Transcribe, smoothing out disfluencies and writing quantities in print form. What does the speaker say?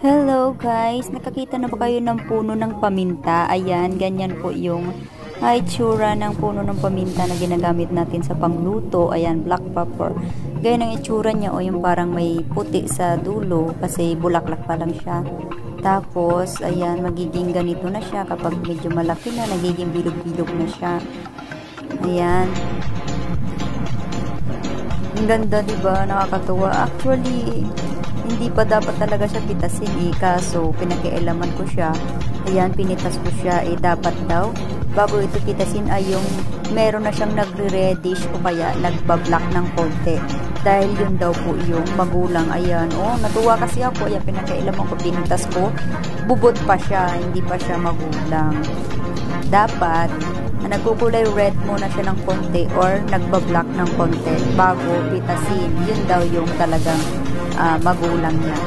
Hello guys! Nakakita na ba kayo ng puno ng paminta? Ayan, ganyan po yung itsura ng puno ng paminta na ginagamit natin sa pangluto. Ayan, black pepper. Ganyan ang itsura niya o yung parang may puti sa dulo kasi bulaklak pa lang siya. Tapos, ayan, magiging ganito na siya kapag medyo malaki na, nagiging bilog-bilog na siya. Ayan. Ang ganda, diba? Nakakatuwa. Actually, hindi pa dapat talaga siya pitasin kaso pinakialaman ko siya. Ayan, pinitas ko siya dapat daw bago ito pitasin ay yung meron na siyang nagre-reddish o kaya nagbablack ng konti dahil yun daw po yung magulang. Ayan, natuwa kasi ako. Ayan, pinakialaman ko, pinitas ko, bubot pa siya, hindi pa siya magulang. Dapat nagkukulay red muna siya ng konti or nagbablack ng konti bago pitasin. Yun daw yung talagang magulang niya.